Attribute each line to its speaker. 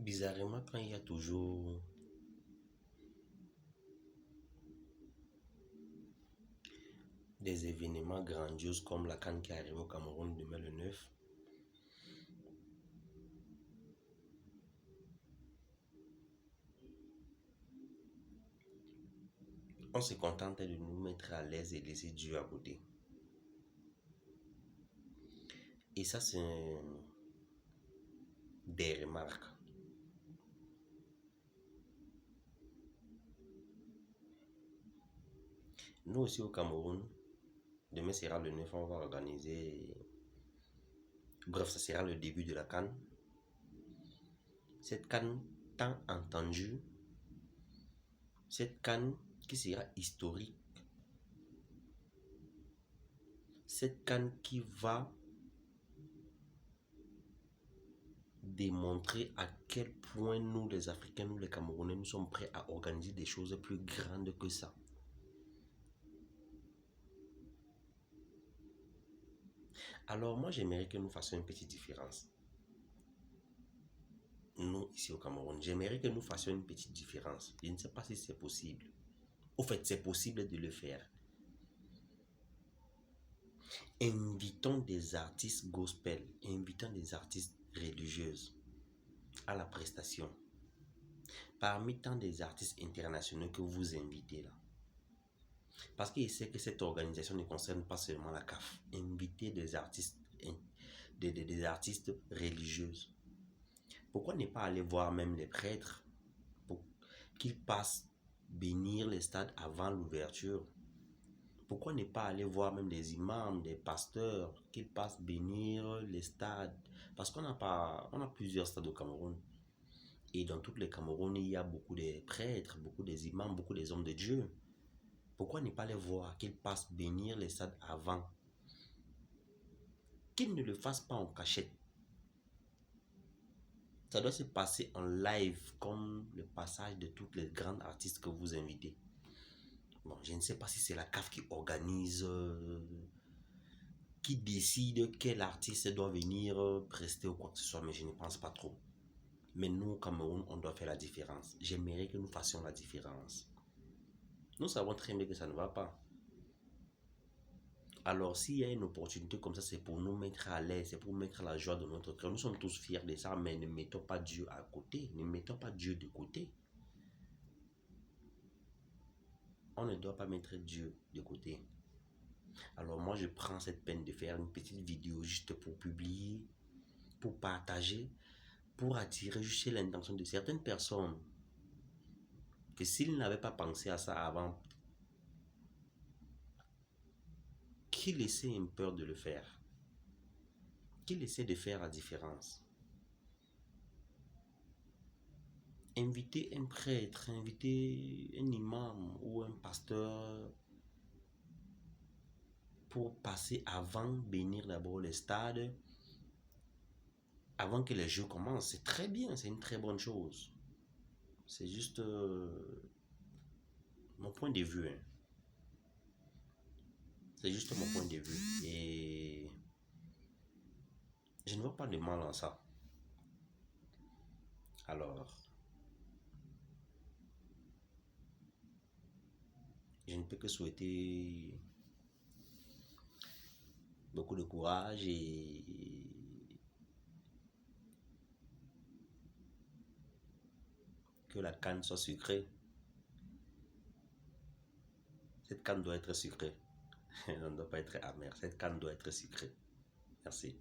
Speaker 1: Bizarrement, quand il y a toujours des événements grandioses comme la CAN qui arrive au Cameroun demain le 9, on se contente de nous mettre à l'aise et laisser Dieu à côté. Et ça, c'est des remarques. Nous aussi au Cameroun, demain sera le 9, on va organiser. Bref, ça sera le début de la CAN. Cette CAN tant entendue, cette CAN qui sera historique, cette CAN qui va démontrer à quel point nous les Africains, nous les Camerounais, nous sommes prêts à organiser des choses plus grandes que ça. Alors moi j'aimerais que nous fassions une petite différence. Nous ici au Cameroun, j'aimerais que nous fassions une petite différence. Je ne sais pas si c'est possible. Au fait, c'est possible de le faire. Invitons des artistes gospel, invitons des artistes religieuses à la prestation. Parmi tant des artistes internationaux que vous invitez là. Parce qu'il sait que cette organisation ne concerne pas seulement la CAF. Invitez des artistes, des artistes religieuses. Pourquoi ne pas aller voir même les prêtres pour qu'ils passent bénir les stades avant l'ouverture? Pourquoi ne pas aller voir même les imams, des pasteurs, qu'ils passent bénir les stades? Parce qu'on a plusieurs stades au Cameroun. Et dans tous les Cameroun, il y a beaucoup de prêtres, beaucoup des imams, beaucoup des hommes de Dieu. Pourquoi ne pas les voir qu'ils passent bénir les stades avant? Qu'ils ne le fassent pas en cachette. Ça doit se passer en live comme le passage de toutes les grandes artistes que vous invitez. Bon, je ne sais pas si c'est la CAF qui organise, qui décide quel artiste doit venir prester ou quoi que ce soit, mais je ne pense pas trop. Mais nous, au Cameroun, on doit faire la différence. J'aimerais que nous fassions la différence. Nous savons très bien que ça ne va pas. Alors, s'il y a une opportunité comme ça, c'est pour nous mettre à l'aise, c'est pour mettre la joie de notre cœur. Nous sommes tous fiers de ça, mais ne mettons pas Dieu à côté. Ne mettons pas Dieu de côté. On ne doit pas mettre Dieu de côté. Alors moi, je prends cette peine de faire une petite vidéo juste pour publier, pour partager, pour attirer juste l'intention de certaines personnes. Que s'ils n'avaient pas pensé à ça avant, qu'ils essaient un peu de le faire. Qu'ils essaient de faire la différence. Inviter un prêtre, inviter un imam ou un pasteur pour passer avant, bénir d'abord les stades, avant que les jeux commencent. C'est très bien, c'est une très bonne chose. C'est juste mon point de vue. Hein. C'est juste mon point de vue. Et je ne vois pas de mal en ça. Alors, je ne peux que souhaiter beaucoup de courage et que la canne soit sucrée. Cette canne doit être sucrée. Elle ne doit pas être amère. Cette canne doit être sucrée. Merci.